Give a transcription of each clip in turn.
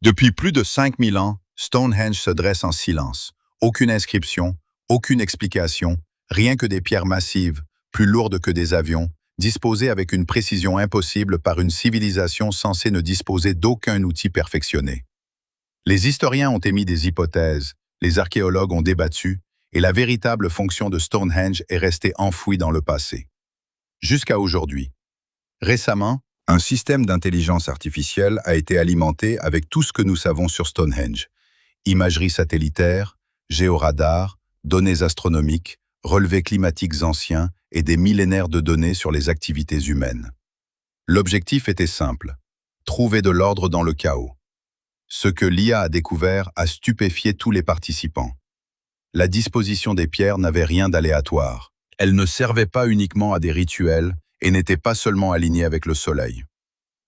Depuis plus de 5000 ans, Stonehenge se dresse en silence. Aucune inscription, aucune explication, rien que des pierres massives, plus lourdes que des avions, disposées avec une précision impossible par une civilisation censée ne disposer d'aucun outil perfectionné. Les historiens ont émis des hypothèses, les archéologues ont débattu, et la véritable fonction de Stonehenge est restée enfouie dans le passé. Jusqu'à aujourd'hui. Récemment, un système d'intelligence artificielle a été alimenté avec tout ce que nous savons sur Stonehenge. Imagerie satellitaire, géoradar, données astronomiques, relevés climatiques anciens et des millénaires de données sur les activités humaines. L'objectif était simple, trouver de l'ordre dans le chaos. Ce que l'IA a découvert a stupéfié tous les participants. La disposition des pierres n'avait rien d'aléatoire. Elle ne servait pas uniquement à des rituels et n'était pas seulement alignée avec le soleil.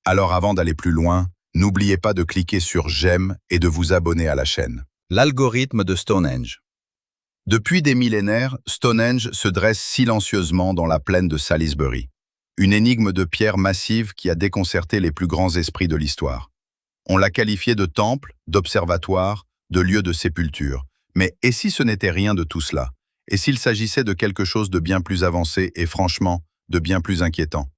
Alors avant d'aller plus loin, n'oubliez pas de cliquer sur j'aime et de vous abonner à la chaîne. L'algorithme de Stonehenge. Depuis des millénaires, Stonehenge se dresse silencieusement dans la plaine de Salisbury. Une énigme de pierre massive qui a déconcerté les plus grands esprits de l'histoire. On l'a qualifié de temple, d'observatoire, de lieu de sépulture. Mais et si ce n'était rien de tout cela? Et s'il s'agissait de quelque chose de bien plus avancé et franchement, de bien plus inquiétant?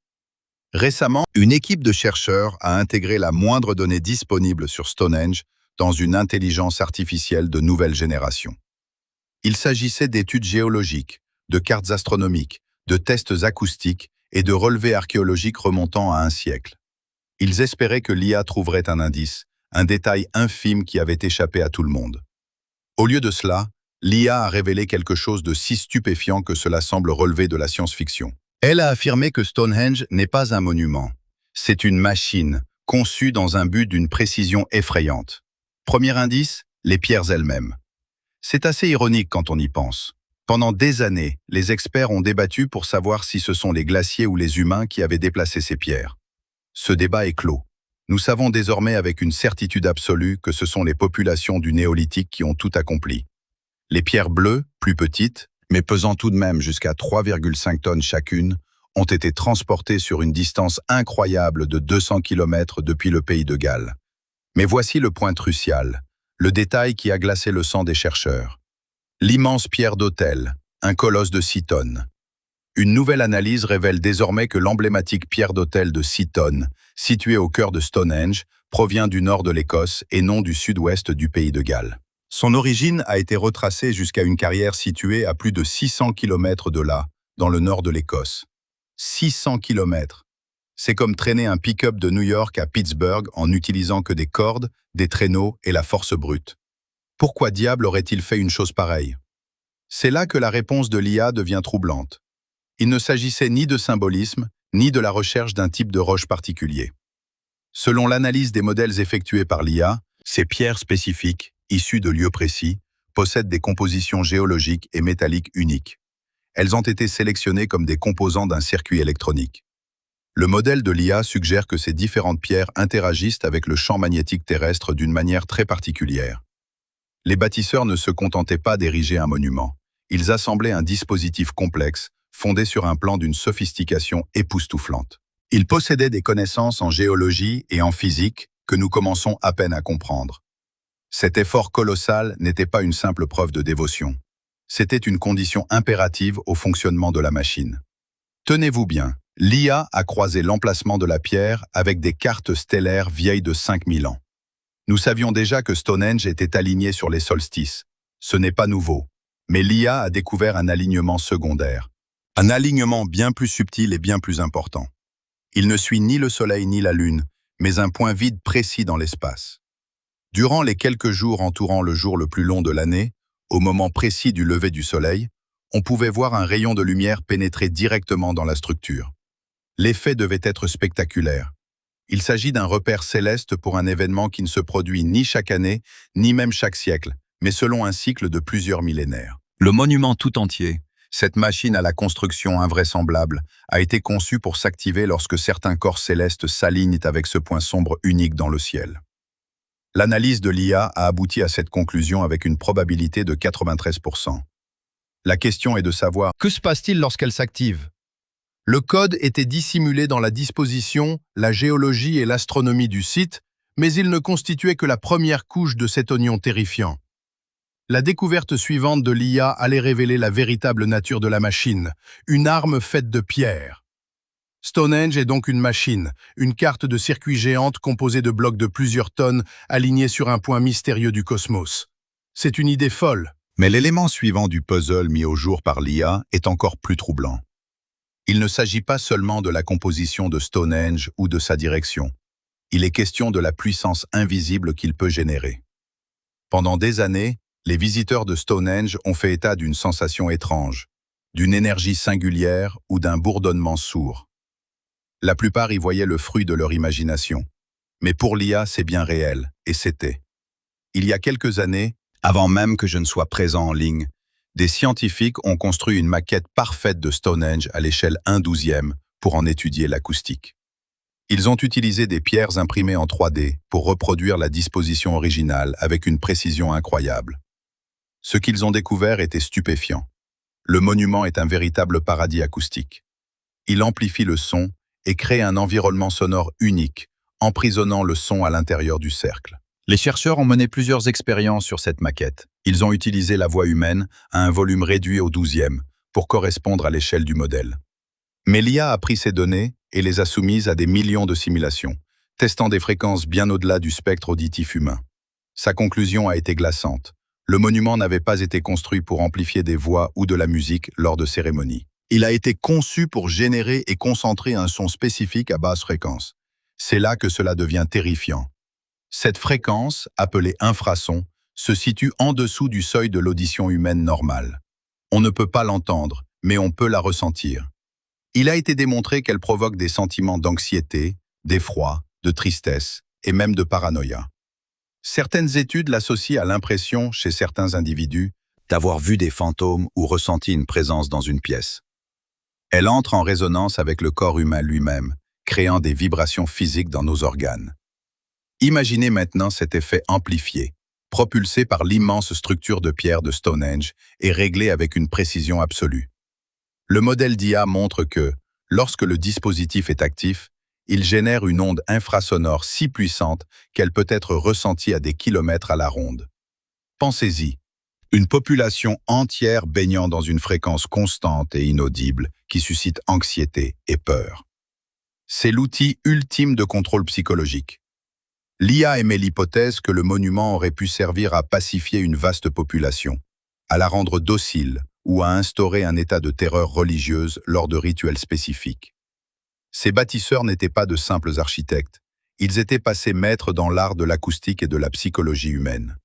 Récemment, une équipe de chercheurs a intégré la moindre donnée disponible sur Stonehenge dans une intelligence artificielle de nouvelle génération. Il s'agissait d'études géologiques, de cartes astronomiques, de tests acoustiques et de relevés archéologiques remontant à un siècle. Ils espéraient que l'IA trouverait un indice, un détail infime qui avait échappé à tout le monde. Au lieu de cela, l'IA a révélé quelque chose de si stupéfiant que cela semble relever de la science-fiction. Elle a affirmé que Stonehenge n'est pas un monument. C'est une machine, conçue dans un but d'une précision effrayante. Premier indice, les pierres elles-mêmes. C'est assez ironique quand on y pense. Pendant des années, les experts ont débattu pour savoir si ce sont les glaciers ou les humains qui avaient déplacé ces pierres. Ce débat est clos. Nous savons désormais avec une certitude absolue que ce sont les populations du néolithique qui ont tout accompli. Les pierres bleues, plus petites, mais pesant tout de même jusqu'à 3,5 tonnes chacune, ont été transportées sur une distance incroyable de 200 km depuis le pays de Galles. Mais voici le point crucial, le détail qui a glacé le sang des chercheurs. L'immense pierre d'autel, un colosse de 6 tonnes. Une nouvelle analyse révèle désormais que l'emblématique pierre d'autel de 6 tonnes, située au cœur de Stonehenge, provient du nord de l'Écosse et non du sud-ouest du pays de Galles. Son origine a été retracée jusqu'à une carrière située à plus de 600 km de là, dans le nord de l'Écosse. 600 km. C'est comme traîner un pick-up de New York à Pittsburgh en n'utilisant que des cordes, des traîneaux et la force brute. Pourquoi diable aurait-il fait une chose pareille? C'est là que la réponse de l'IA devient troublante. Il ne s'agissait ni de symbolisme, ni de la recherche d'un type de roche particulier. Selon l'analyse des modèles effectués par l'IA, ces pierres spécifiques, issues de lieux précis, possèdent des compositions géologiques et métalliques uniques. Elles ont été sélectionnées comme des composants d'un circuit électronique. Le modèle de l'IA suggère que ces différentes pierres interagissent avec le champ magnétique terrestre d'une manière très particulière. Les bâtisseurs ne se contentaient pas d'ériger un monument. Ils assemblaient un dispositif complexe, fondé sur un plan d'une sophistication époustouflante. Ils possédaient des connaissances en géologie et en physique que nous commençons à peine à comprendre. Cet effort colossal n'était pas une simple preuve de dévotion. C'était une condition impérative au fonctionnement de la machine. Tenez-vous bien, l'IA a croisé l'emplacement de la pierre avec des cartes stellaires vieilles de 5000 ans. Nous savions déjà que Stonehenge était aligné sur les solstices. Ce n'est pas nouveau. Mais l'IA a découvert un alignement secondaire. Un alignement bien plus subtil et bien plus important. Il ne suit ni le Soleil ni la Lune, mais un point vide précis dans l'espace. Durant les quelques jours entourant le jour le plus long de l'année, au moment précis du lever du Soleil, on pouvait voir un rayon de lumière pénétrer directement dans la structure. L'effet devait être spectaculaire. Il s'agit d'un repère céleste pour un événement qui ne se produit ni chaque année, ni même chaque siècle, mais selon un cycle de plusieurs millénaires. Le monument tout entier, cette machine à la construction invraisemblable, a été conçue pour s'activer lorsque certains corps célestes s'alignent avec ce point sombre unique dans le ciel. L'analyse de l'IA a abouti à cette conclusion avec une probabilité de 93%. La question est de savoir que se passe-t-il lorsqu'elle s'active? Le code était dissimulé dans la disposition, la géologie et l'astronomie du site, Mais il ne constituait que la première couche de cet oignon terrifiant. La découverte suivante de l'IA allait révéler la véritable nature de la machine, une arme faite de pierre. Stonehenge est donc une machine, une carte de circuit géante composée de blocs de plusieurs tonnes alignés sur un point mystérieux du cosmos. C'est une idée folle. Mais l'élément suivant du puzzle mis au jour par l'IA est encore plus troublant. Il ne s'agit pas seulement de la composition de Stonehenge ou de sa direction. Il est question de la puissance invisible qu'il peut générer. Pendant des années, les visiteurs de Stonehenge ont fait état d'une sensation étrange, d'une énergie singulière ou d'un bourdonnement sourd. La plupart y voyaient le fruit de leur imagination. Mais pour l'IA, c'est bien réel, et c'était. Il y a quelques années, avant même que je ne sois présent en ligne, des scientifiques ont construit une maquette parfaite de Stonehenge à l'échelle 1/12e pour en étudier l'acoustique. Ils ont utilisé des pierres imprimées en 3D pour reproduire la disposition originale avec une précision incroyable. Ce qu'ils ont découvert était stupéfiant. Le monument est un véritable paradis acoustique. Il amplifie le son et crée un environnement sonore unique, emprisonnant le son à l'intérieur du cercle. Les chercheurs ont mené plusieurs expériences sur cette maquette. Ils ont utilisé la voix humaine à un volume réduit au 12e pour correspondre à l'échelle du modèle. Mais l'IA a pris ces données et les a soumises à des millions de simulations, testant des fréquences bien au-delà du spectre auditif humain. Sa conclusion a été glaçante. Le monument n'avait pas été construit pour amplifier des voix ou de la musique lors de cérémonies. Il a été conçu pour générer et concentrer un son spécifique à basse fréquence. C'est là que cela devient terrifiant. Cette fréquence, appelée infrason, se situe en dessous du seuil de l'audition humaine normale. On ne peut pas l'entendre, mais on peut la ressentir. Il a été démontré qu'elle provoque des sentiments d'anxiété, d'effroi, de tristesse et même de paranoïa. Certaines études l'associent à l'impression, chez certains individus, d'avoir vu des fantômes ou ressenti une présence dans une pièce. Elle entre en résonance avec le corps humain lui-même, créant des vibrations physiques dans nos organes. Imaginez maintenant cet effet amplifié, propulsé par l'immense structure de pierre de Stonehenge et réglé avec une précision absolue. Le modèle d'IA montre que, lorsque le dispositif est actif, il génère une onde infrasonore si puissante qu'elle peut être ressentie à des kilomètres à la ronde. Pensez-y. Une population entière baignant dans une fréquence constante et inaudible qui suscite anxiété et peur. C'est l'outil ultime de contrôle psychologique. L'IA émet l'hypothèse que le monument aurait pu servir à pacifier une vaste population, à la rendre docile ou à instaurer un état de terreur religieuse lors de rituels spécifiques. Ces bâtisseurs n'étaient pas de simples architectes, ils étaient passés maîtres dans l'art de l'acoustique et de la psychologie humaine.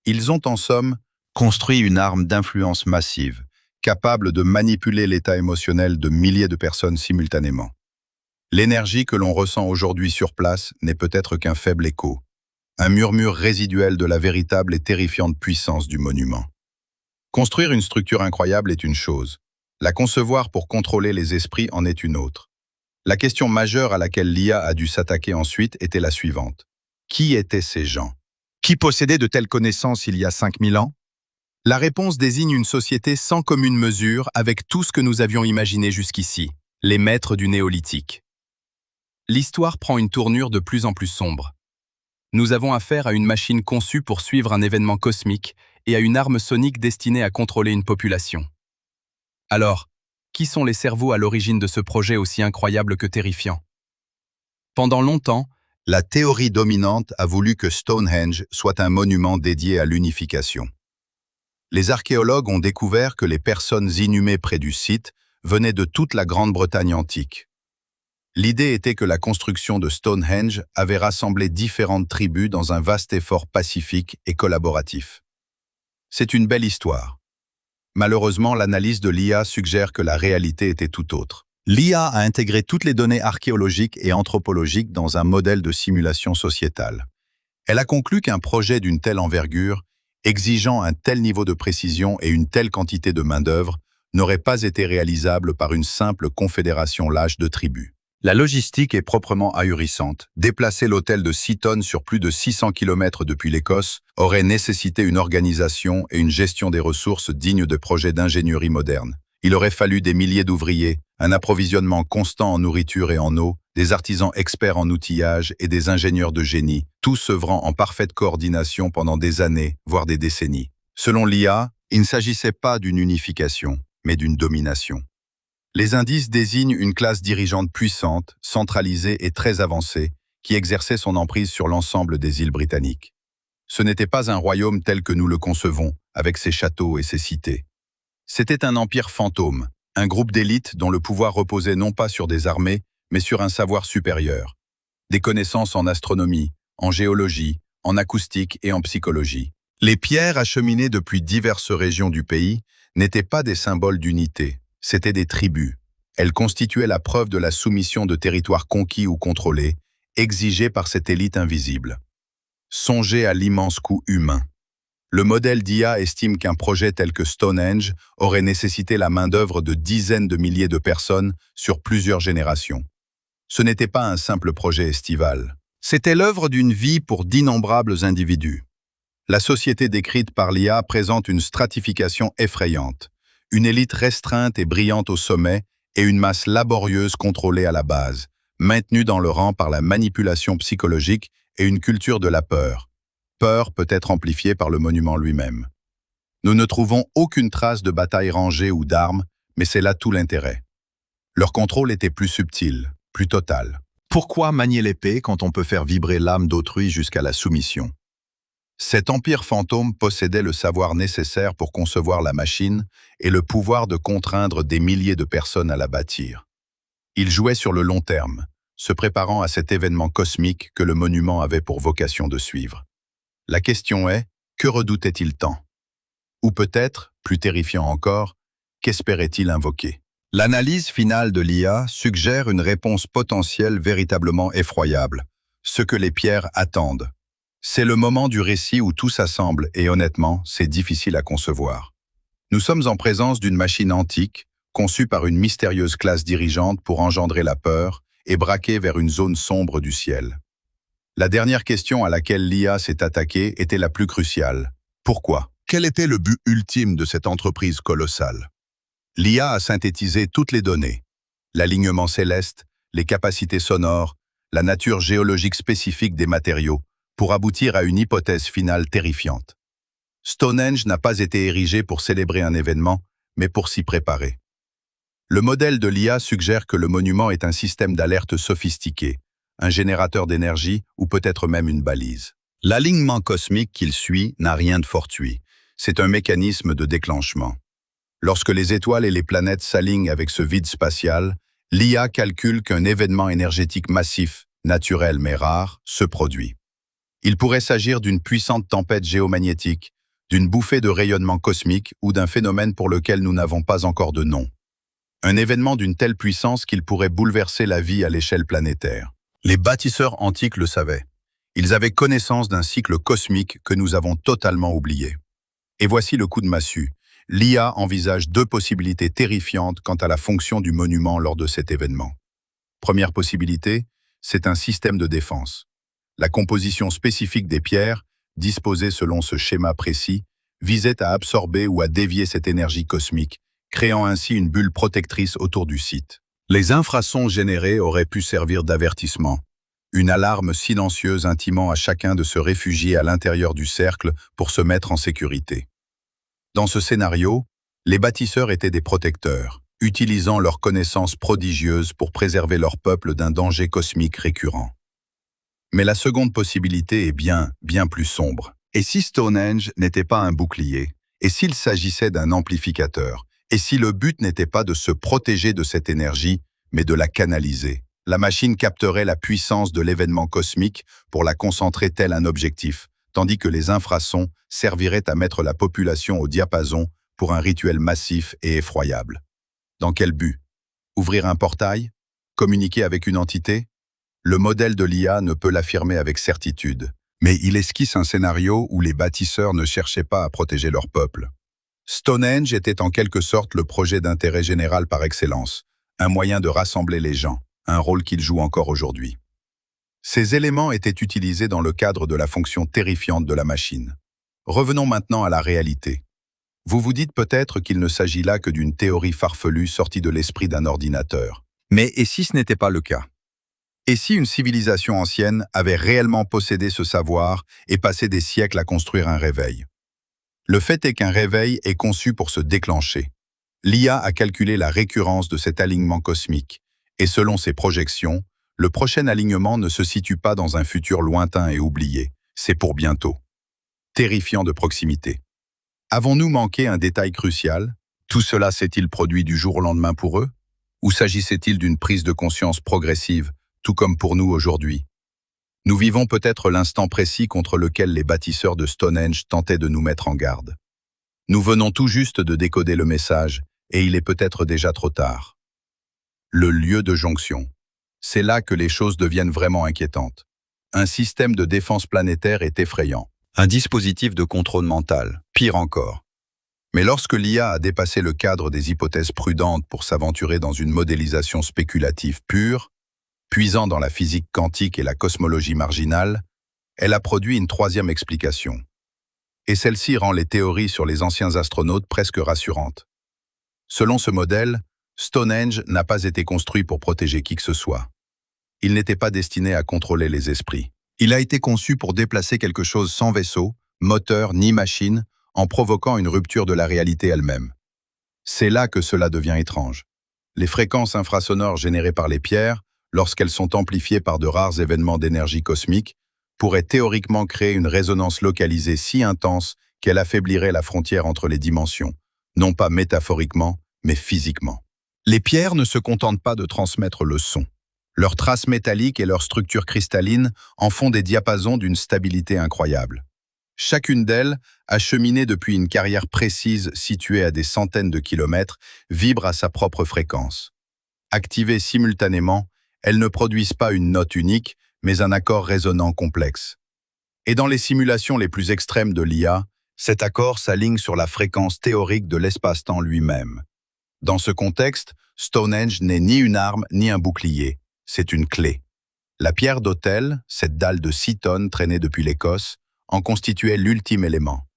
Ils ont en somme construit une arme d'influence massive, capable de manipuler l'état émotionnel de milliers de personnes simultanément. L'énergie que l'on ressent aujourd'hui sur place n'est peut-être qu'un faible écho, un murmure résiduel de la véritable et terrifiante puissance du monument. Construire une structure incroyable est une chose, la concevoir pour contrôler les esprits en est une autre. La question majeure à laquelle l'IA a dû s'attaquer ensuite était la suivante. Qui étaient ces gens? Qui possédait de telles connaissances il y a 5000 ans? La réponse désigne une société sans commune mesure avec tout ce que nous avions imaginé jusqu'ici, les maîtres du néolithique. L'histoire prend une tournure de plus en plus sombre. Nous avons affaire à une machine conçue pour suivre un événement cosmique et à une arme sonique destinée à contrôler une population. Alors, qui sont les cerveaux à l'origine de ce projet aussi incroyable que terrifiant? Pendant longtemps, la théorie dominante a voulu que Stonehenge soit un monument dédié à l'unification. Les archéologues ont découvert que les personnes inhumées près du site venaient de toute la Grande-Bretagne antique. L'idée était que la construction de Stonehenge avait rassemblé différentes tribus dans un vaste effort pacifique et collaboratif. C'est une belle histoire. Malheureusement, l'analyse de l'IA suggère que la réalité était tout autre. L'IA a intégré toutes les données archéologiques et anthropologiques dans un modèle de simulation sociétale. Elle a conclu qu'un projet d'une telle envergure, exigeant un tel niveau de précision et une telle quantité de main-d'œuvre, n'aurait pas été réalisable par une simple confédération lâche de tribus. La logistique est proprement ahurissante. Déplacer l'autel de 6 tonnes sur plus de 600 km depuis l'Écosse aurait nécessité une organisation et une gestion des ressources dignes de projets d'ingénierie moderne. Il aurait fallu des milliers d'ouvriers, un approvisionnement constant en nourriture et en eau, des artisans experts en outillage et des ingénieurs de génie, tous œuvrant en parfaite coordination pendant des années, voire des décennies. Selon l'IA, il ne s'agissait pas d'une unification, mais d'une domination. Les indices désignent une classe dirigeante puissante, centralisée et très avancée, qui exerçait son emprise sur l'ensemble des îles britanniques. Ce n'était pas un royaume tel que nous le concevons, avec ses châteaux et ses cités. C'était un empire fantôme, un groupe d'élites dont le pouvoir reposait non pas sur des armées, mais sur un savoir supérieur. Des connaissances en astronomie, en géologie, en acoustique et en psychologie. Les pierres acheminées depuis diverses régions du pays n'étaient pas des symboles d'unité, c'étaient des tribus. Elles constituaient la preuve de la soumission de territoires conquis ou contrôlés, exigés par cette élite invisible. Songez à l'immense coût humain. Le modèle d'IA estime qu'un projet tel que Stonehenge aurait nécessité la main-d'œuvre de dizaines de milliers de personnes sur plusieurs générations. Ce n'était pas un simple projet estival. C'était l'œuvre d'une vie pour d'innombrables individus. La société décrite par l'IA présente une stratification effrayante, une élite restreinte et brillante au sommet et une masse laborieuse contrôlée à la base, maintenue dans le rang par la manipulation psychologique et une culture de la peur. Peur peut être amplifiée par le monument lui-même. Nous ne trouvons aucune trace de bataille rangée ou d'armes, mais c'est là tout l'intérêt. Leur contrôle était plus subtil, plus total. Pourquoi manier l'épée quand on peut faire vibrer l'âme d'autrui jusqu'à la soumission? Cet empire fantôme possédait le savoir nécessaire pour concevoir la machine et le pouvoir de contraindre des milliers de personnes à la bâtir. Il jouait sur le long terme, se préparant à cet événement cosmique que le monument avait pour vocation de suivre. La question est, que redoutait-il tant? Ou peut-être, plus terrifiant encore, qu'espérait-il invoquer? L'analyse finale de l'IA suggère une réponse potentielle véritablement effroyable, ce que les pierres attendent. C'est le moment du récit où tout s'assemble et honnêtement, c'est difficile à concevoir. Nous sommes en présence d'une machine antique, conçue par une mystérieuse classe dirigeante pour engendrer la peur et braquer vers une zone sombre du ciel. La dernière question à laquelle l'IA s'est attaquée était la plus cruciale. Pourquoi? Quel était le but ultime de cette entreprise colossale? L'IA a synthétisé toutes les données. L'alignement céleste, les capacités sonores, la nature géologique spécifique des matériaux, pour aboutir à une hypothèse finale terrifiante. Stonehenge n'a pas été érigé pour célébrer un événement, mais pour s'y préparer. Le modèle de l'IA suggère que le monument est un système d'alerte sophistiqué, un générateur d'énergie ou peut-être même une balise. L'alignement cosmique qu'il suit n'a rien de fortuit. C'est un mécanisme de déclenchement. Lorsque les étoiles et les planètes s'alignent avec ce vide spatial, l'IA calcule qu'un événement énergétique massif, naturel mais rare, se produit. Il pourrait s'agir d'une puissante tempête géomagnétique, d'une bouffée de rayonnement cosmique ou d'un phénomène pour lequel nous n'avons pas encore de nom. Un événement d'une telle puissance qu'il pourrait bouleverser la vie à l'échelle planétaire. Les bâtisseurs antiques le savaient. Ils avaient connaissance d'un cycle cosmique que nous avons totalement oublié. Et voici le coup de massue. L'IA envisage deux possibilités terrifiantes quant à la fonction du monument lors de cet événement. Première possibilité, c'est un système de défense. La composition spécifique des pierres, disposée selon ce schéma précis, visait à absorber ou à dévier cette énergie cosmique, créant ainsi une bulle protectrice autour du site. Les infrasons générés auraient pu servir d'avertissement, une alarme silencieuse intimant à chacun de se réfugier à l'intérieur du cercle pour se mettre en sécurité. Dans ce scénario, les bâtisseurs étaient des protecteurs, utilisant leurs connaissances prodigieuses pour préserver leur peuple d'un danger cosmique récurrent. Mais la seconde possibilité est bien plus sombre. Et si Stonehenge n'était pas un bouclier? Et s'il s'agissait d'un amplificateur? Et si le but n'était pas de se protéger de cette énergie, mais de la canaliser? La machine capterait la puissance de l'événement cosmique pour la concentrer tel un objectif, tandis que les infrasons serviraient à mettre la population au diapason pour un rituel massif et effroyable. Dans quel but? Ouvrir un portail? Communiquer avec une entité? Le modèle de l'IA ne peut l'affirmer avec certitude, mais il esquisse un scénario où les bâtisseurs ne cherchaient pas à protéger leur peuple. Stonehenge était en quelque sorte le projet d'intérêt général par excellence, un moyen de rassembler les gens, un rôle qu'il joue encore aujourd'hui. Ces éléments étaient utilisés dans le cadre de la fonction terrifiante de la machine. Revenons maintenant à la réalité. Vous vous dites peut-être qu'il ne s'agit là que d'une théorie farfelue sortie de l'esprit d'un ordinateur. Mais et si ce n'était pas le cas? Et si une civilisation ancienne avait réellement possédé ce savoir et passé des siècles à construire un réveil? Le fait est qu'un réveil est conçu pour se déclencher. L'IA a calculé la récurrence de cet alignement cosmique, et selon ses projections, le prochain alignement ne se situe pas dans un futur lointain et oublié, c'est pour bientôt. Terrifiant de proximité. Avons-nous manqué un détail crucial? Tout cela s'est-il produit du jour au lendemain pour eux? Ou s'agissait-il d'une prise de conscience progressive, tout comme pour nous aujourd'hui? Nous vivons peut-être l'instant précis contre lequel les bâtisseurs de Stonehenge tentaient de nous mettre en garde. Nous venons tout juste de décoder le message, et il est peut-être déjà trop tard. Le lieu de jonction. C'est là que les choses deviennent vraiment inquiétantes. Un système de défense planétaire est effrayant. Un dispositif de contrôle mental, pire encore. Mais lorsque l'IA a dépassé le cadre des hypothèses prudentes pour s'aventurer dans une modélisation spéculative pure, puisant dans la physique quantique et la cosmologie marginale, elle a produit une troisième explication. Et celle-ci rend les théories sur les anciens astronautes presque rassurantes. Selon ce modèle, Stonehenge n'a pas été construit pour protéger qui que ce soit. Il n'était pas destiné à contrôler les esprits. Il a été conçu pour déplacer quelque chose sans vaisseau, moteur ni machine, en provoquant une rupture de la réalité elle-même. C'est là que cela devient étrange. Les fréquences infrasonores générées par les pierres, lorsqu'elles sont amplifiées par de rares événements d'énergie cosmique, pourraient théoriquement créer une résonance localisée si intense qu'elle affaiblirait la frontière entre les dimensions, non pas métaphoriquement, mais physiquement. Les pierres ne se contentent pas de transmettre le son. Leurs traces métalliques et leur structure cristalline en font des diapasons d'une stabilité incroyable. Chacune d'elles, acheminée depuis une carrière précise située à des centaines de kilomètres, vibre à sa propre fréquence. Activées simultanément, elles ne produisent pas une note unique, mais un accord résonnant complexe. Et dans les simulations les plus extrêmes de l'IA, cet accord s'aligne sur la fréquence théorique de l'espace-temps lui-même. Dans ce contexte, Stonehenge n'est ni une arme ni un bouclier, c'est une clé. La pierre d'autel, cette dalle de 6 tonnes traînée depuis l'Écosse, en constituait l'ultime élément.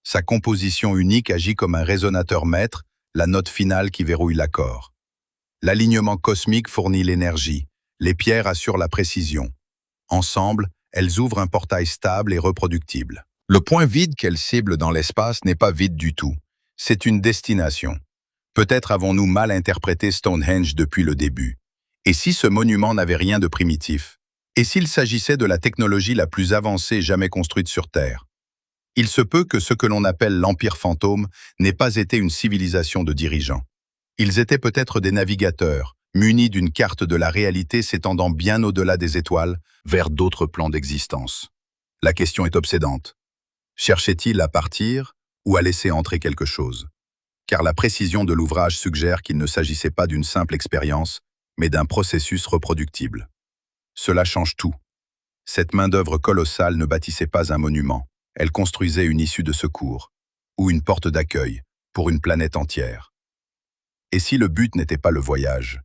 Sa composition unique agit comme un résonateur maître, la note finale qui verrouille l'accord. L'alignement cosmique fournit l'énergie, les pierres assurent la précision. Ensemble, elles ouvrent un portail stable et reproductible. Le point vide qu'elles ciblent dans l'espace n'est pas vide du tout, c'est une destination. Peut-être avons-nous mal interprété Stonehenge depuis le début. Et si ce monument n'avait rien de primitif? Et s'il s'agissait de la technologie la plus avancée jamais construite sur Terre? Il se peut que ce que l'on appelle l'Empire fantôme n'ait pas été une civilisation de dirigeants. Ils étaient peut-être des navigateurs, munis d'une carte de la réalité s'étendant bien au-delà des étoiles, vers d'autres plans d'existence. La question est obsédante. Cherchait-il à partir ou à laisser entrer quelque chose? Car la précision de l'ouvrage suggère qu'il ne s'agissait pas d'une simple expérience, mais d'un processus reproductible. Cela change tout. Cette main-d'œuvre colossale ne bâtissait pas un monument, elle construisait une issue de secours, ou une porte d'accueil, pour une planète entière. Et si le but n'était pas le voyage,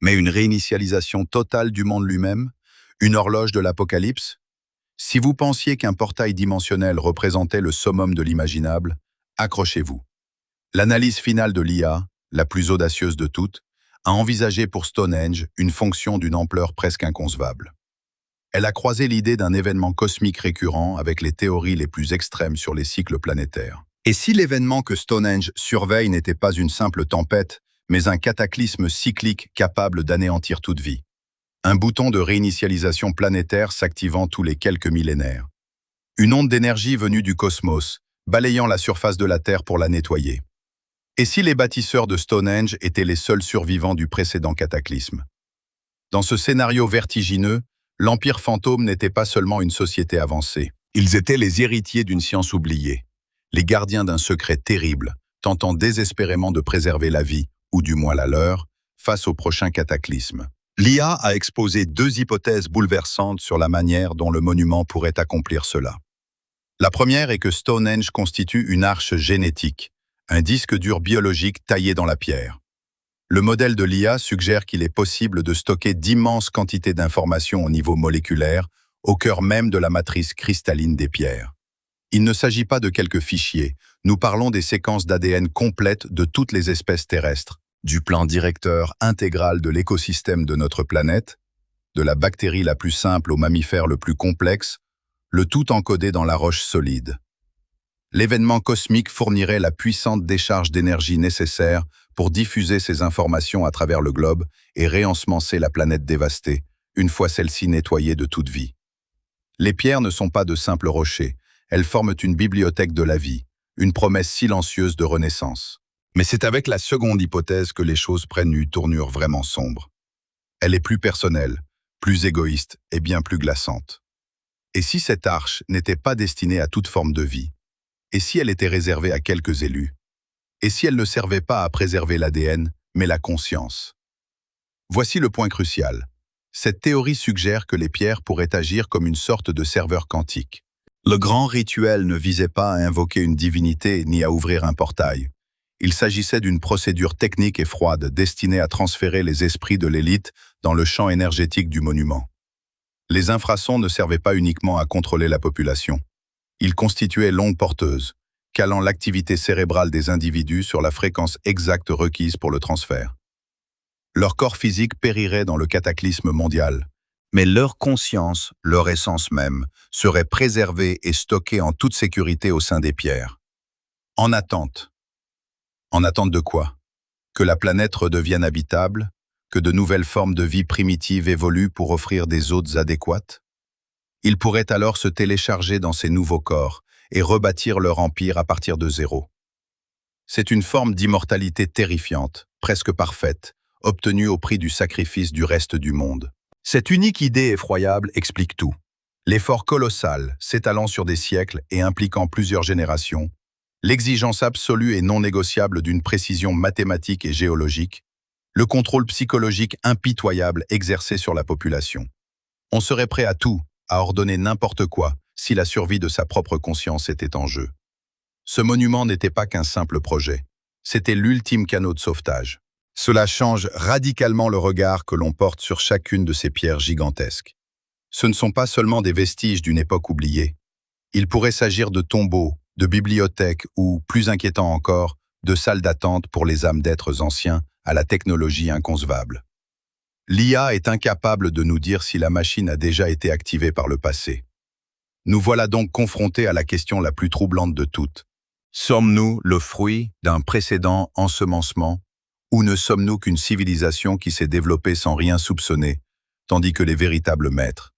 mais une réinitialisation totale du monde lui-même, une horloge de l'apocalypse? Si vous pensiez qu'un portail dimensionnel représentait le summum de l'imaginable, accrochez-vous. L'analyse finale de l'IA, la plus audacieuse de toutes, a envisagé pour Stonehenge une fonction d'une ampleur presque inconcevable. Elle a croisé l'idée d'un événement cosmique récurrent avec les théories les plus extrêmes sur les cycles planétaires. Et si l'événement que Stonehenge surveille n'était pas une simple tempête, mais un cataclysme cyclique capable d'anéantir toute vie? Un bouton de réinitialisation planétaire s'activant tous les quelques millénaires. Une onde d'énergie venue du cosmos, balayant la surface de la Terre pour la nettoyer. Et si les bâtisseurs de Stonehenge étaient les seuls survivants du précédent cataclysme? Dans ce scénario vertigineux, l'Empire fantôme n'était pas seulement une société avancée. Ils étaient les héritiers d'une science oubliée, les gardiens d'un secret terrible, tentant désespérément de préserver la vie, ou du moins la leur, face au prochain cataclysme. L'IA a exposé 2 hypothèses bouleversantes sur la manière dont le monument pourrait accomplir cela. La première est que Stonehenge constitue une arche génétique, un disque dur biologique taillé dans la pierre. Le modèle de l'IA suggère qu'il est possible de stocker d'immenses quantités d'informations au niveau moléculaire, au cœur même de la matrice cristalline des pierres. Il ne s'agit pas de quelques fichiers, nous parlons des séquences d'ADN complètes de toutes les espèces terrestres, du plan directeur intégral de l'écosystème de notre planète, de la bactérie la plus simple au mammifère le plus complexe, le tout encodé dans la roche solide. L'événement cosmique fournirait la puissante décharge d'énergie nécessaire pour diffuser ces informations à travers le globe et réensemencer la planète dévastée, une fois celle-ci nettoyée de toute vie. Les pierres ne sont pas de simples rochers, elles forment une bibliothèque de la vie, une promesse silencieuse de renaissance. Mais c'est avec la seconde hypothèse que les choses prennent une tournure vraiment sombre. Elle est plus personnelle, plus égoïste et bien plus glaçante. Et si cette arche n'était pas destinée à toute forme de vie? Et si elle était réservée à quelques élus? Et si elle ne servait pas à préserver l'ADN, mais la conscience? Voici le point crucial. Cette théorie suggère que les pierres pourraient agir comme une sorte de serveur quantique. Le grand rituel ne visait pas à invoquer une divinité ni à ouvrir un portail. Il s'agissait d'une procédure technique et froide destinée à transférer les esprits de l'élite dans le champ énergétique du monument. Les infrasons ne servaient pas uniquement à contrôler la population. Ils constituaient l'onde porteuse, calant l'activité cérébrale des individus sur la fréquence exacte requise pour le transfert. Leur corps physique périrait dans le cataclysme mondial, mais leur conscience, leur essence même, serait préservée et stockée en toute sécurité au sein des pierres. En attente. En attente de quoi? Que la planète redevienne habitable? Que de nouvelles formes de vie primitives évoluent pour offrir des hôtes adéquates? Ils pourraient alors se télécharger dans ces nouveaux corps et rebâtir leur empire à partir de zéro. C'est une forme d'immortalité terrifiante, presque parfaite, obtenue au prix du sacrifice du reste du monde. Cette unique idée effroyable explique tout. L'effort colossal, s'étalant sur des siècles et impliquant plusieurs générations, l'exigence absolue et non négociable d'une précision mathématique et géologique, le contrôle psychologique impitoyable exercé sur la population. On serait prêt à tout, à ordonner n'importe quoi, si la survie de sa propre conscience était en jeu. Ce monument n'était pas qu'un simple projet, c'était l'ultime canot de sauvetage. Cela change radicalement le regard que l'on porte sur chacune de ces pierres gigantesques. Ce ne sont pas seulement des vestiges d'une époque oubliée. Il pourrait s'agir de tombeaux, de bibliothèques ou, plus inquiétant encore, de salles d'attente pour les âmes d'êtres anciens à la technologie inconcevable. L'IA est incapable de nous dire si la machine a déjà été activée par le passé. Nous voilà donc confrontés à la question la plus troublante de toutes. Sommes-nous le fruit d'un précédent ensemencement, ou ne sommes-nous qu'une civilisation qui s'est développée sans rien soupçonner, tandis que les véritables maîtres,